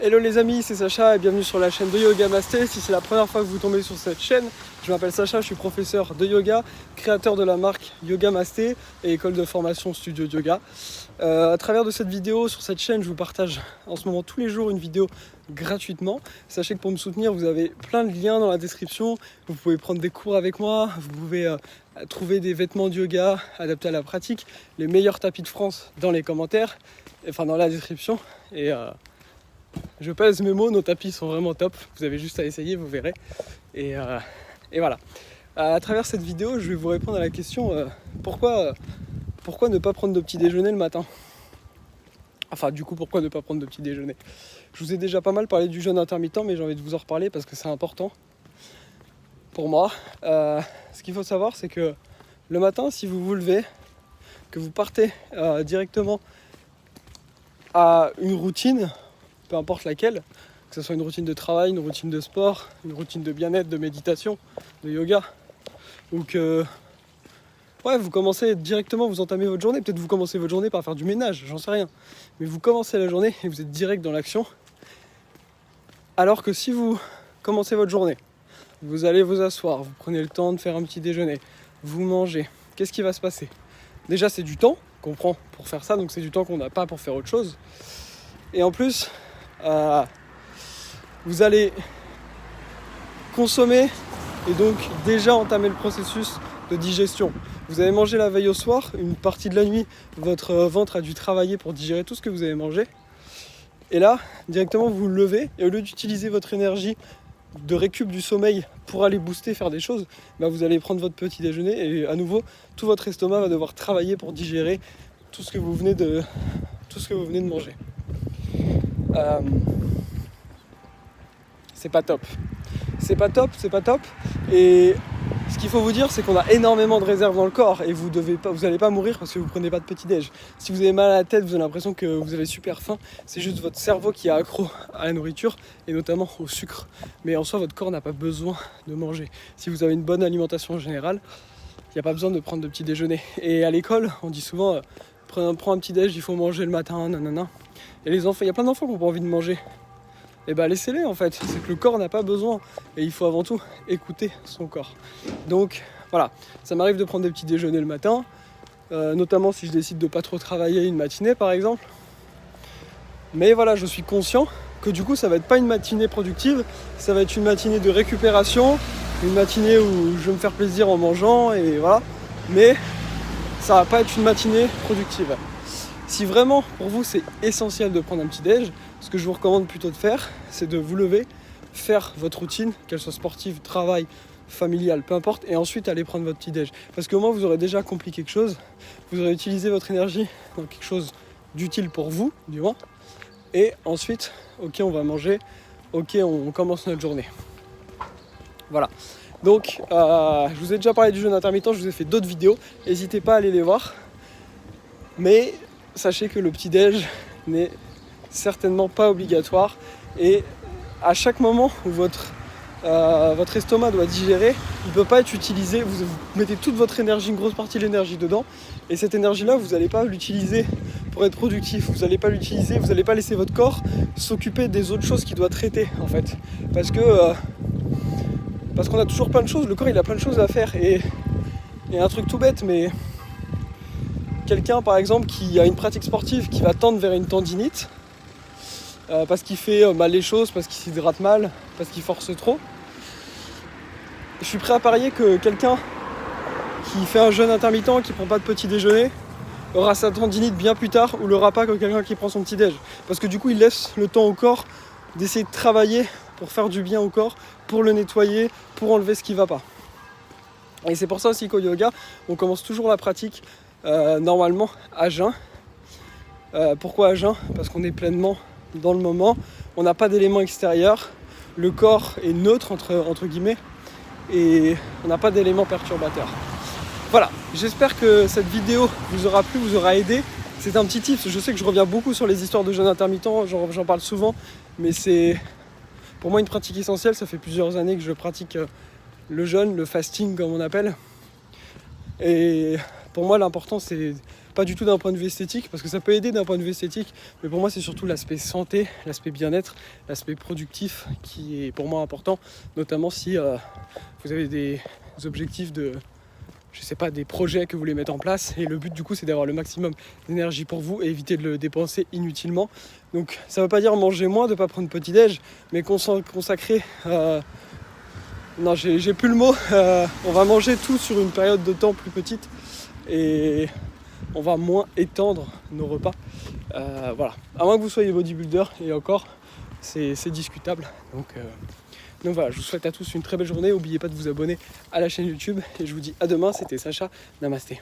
Hello les amis, c'est Sacha et bienvenue sur la chaîne de Yoga Masté. Si c'est la première fois que vous tombez sur cette chaîne, je m'appelle Sacha, je suis professeur de yoga, créateur de la marque Yoga Masté et école de formation Studio Yoga. À travers de cette vidéo, sur cette chaîne, je vous partage en ce moment tous les jours une vidéo gratuitement. Sachez que pour me soutenir, vous avez plein de liens dans la description. Vous pouvez prendre des cours avec moi, vous pouvez trouver des vêtements de yoga adaptés à la pratique, les meilleurs tapis de France dans les commentaires, enfin dans la description. Je pèse mes mots, nos tapis sont vraiment top. Vous avez juste à essayer, vous verrez. Et voilà. À travers cette vidéo, je vais vous répondre à la question pourquoi ne pas prendre de petit déjeuner le matin ? Enfin, du coup, pourquoi ne pas prendre de petit déjeuner ? Je vous ai déjà pas mal parlé du jeûne intermittent, mais j'ai envie de vous en reparler parce que c'est important pour moi. Ce qu'il faut savoir, c'est que le matin, si vous vous levez, que vous partez directement à une routine, peu importe laquelle, que ce soit une routine de travail, une routine de sport, une routine de bien-être, de méditation, de yoga, ou que vous commencez directement, vous entamez votre journée, peut-être vous commencez votre journée par faire du ménage, j'en sais rien, mais vous commencez la journée et vous êtes direct dans l'action, alors que si vous commencez votre journée, vous allez vous asseoir, vous prenez le temps de faire un petit déjeuner, vous mangez, qu'est-ce qui va se passer ? Déjà c'est du temps qu'on prend pour faire ça, donc c'est du temps qu'on n'a pas pour faire autre chose, et en plus, vous allez consommer et donc déjà entamer le processus de digestion. Vous avez mangé la veille au soir, une partie de la nuit, votre ventre a dû travailler pour digérer tout ce que vous avez mangé. Et là, directement vous vous levez et au lieu d'utiliser votre énergie de récup du sommeil pour aller booster, faire des choses, vous allez prendre votre petit déjeuner et à nouveau, tout votre estomac va devoir travailler pour digérer tout ce que vous venez de manger. C'est pas top. Et ce qu'il faut vous dire, c'est qu'on a énormément de réserves dans le corps et vous n'allez pas mourir parce que vous prenez pas de petit déj. Si vous avez mal à la tête, vous avez l'impression que vous avez super faim, c'est juste votre cerveau qui est accro à la nourriture et notamment au sucre. Mais en soi, votre corps n'a pas besoin de manger. Si vous avez une bonne alimentation en général, il n'y a pas besoin de prendre de petit déjeuner. Et à l'école, on dit souvent prends un petit déj, il faut manger le matin, nanana. Et les enfants, il y a plein d'enfants qui n'ont pas envie de manger. Et laissez-les en fait, c'est que le corps n'a pas besoin et il faut avant tout écouter son corps. Donc voilà, ça m'arrive de prendre des petits déjeuners le matin, notamment si je décide de pas trop travailler une matinée par exemple. Mais voilà, je suis conscient que du coup ça va être pas une matinée productive, ça va être une matinée de récupération, une matinée où je vais me faire plaisir en mangeant et voilà, mais ça va pas être une matinée productive. Si vraiment pour vous c'est essentiel de prendre un petit déj, ce que je vous recommande plutôt de faire, c'est de vous lever, faire votre routine, qu'elle soit sportive, travail, familiale, peu importe, et ensuite aller prendre votre petit déj. Parce qu'au moins vous aurez déjà accompli quelque chose, vous aurez utilisé votre énergie dans quelque chose d'utile pour vous, du moins, et ensuite, ok on va manger, ok on commence notre journée. Voilà. Donc je vous ai déjà parlé du jeûne intermittent, je vous ai fait d'autres vidéos, n'hésitez pas à aller les voir. Mais sachez que le petit-déj n'est certainement pas obligatoire et à chaque moment où votre estomac doit digérer, il ne peut pas être utilisé, vous mettez toute votre énergie, une grosse partie de l'énergie dedans et cette énergie-là, vous n'allez pas l'utiliser pour être productif, vous n'allez pas l'utiliser, vous n'allez pas laisser votre corps s'occuper des autres choses qu'il doit traiter en fait. Parce qu'on a toujours plein de choses, le corps il a plein de choses à faire et un truc tout bête mais quelqu'un par exemple qui a une pratique sportive qui va tendre vers une tendinite parce qu'il fait mal les choses, parce qu'il s'hydrate mal, parce qu'il force trop. Je suis prêt à parier que quelqu'un qui fait un jeûne intermittent, qui prend pas de petit déjeuner, aura sa tendinite bien plus tard ou l'aura pas que quelqu'un qui prend son petit déj. Parce que du coup il laisse le temps au corps d'essayer de travailler pour faire du bien au corps, pour le nettoyer, pour enlever ce qui va pas. Et c'est pour ça aussi qu'au yoga, on commence toujours la pratique normalement à jeun. Pourquoi à jeun ? Parce qu'on est pleinement dans le moment, on n'a pas d'éléments extérieurs, le corps est neutre entre guillemets et on n'a pas d'éléments perturbateurs. Voilà, j'espère que cette vidéo vous aura plu, vous aura aidé. C'est un petit tips, je sais que je reviens beaucoup sur les histoires de jeûne intermittent, j'en parle souvent, mais c'est pour moi une pratique essentielle, ça fait plusieurs années que je pratique le jeûne, le fasting comme on appelle. Et pour moi l'important c'est pas du tout d'un point de vue esthétique, parce que ça peut aider d'un point de vue esthétique, mais pour moi c'est surtout l'aspect santé, l'aspect bien-être, l'aspect productif qui est pour moi important, notamment si vous avez des objectifs je sais pas, des projets que vous voulez mettre en place, et le but du coup c'est d'avoir le maximum d'énergie pour vous et éviter de le dépenser inutilement. Donc ça veut pas dire manger moins, de pas prendre petit-déj, mais consacrer... non, j'ai plus le mot, on va manger tout sur une période de temps plus petite, et on va moins étendre nos repas. Voilà, à moins que vous soyez bodybuilder, et encore, c'est discutable. Donc voilà, je vous souhaite à tous une très belle journée. N'oubliez pas de vous abonner à la chaîne YouTube. Et je vous dis à demain, c'était Sacha. Namasté.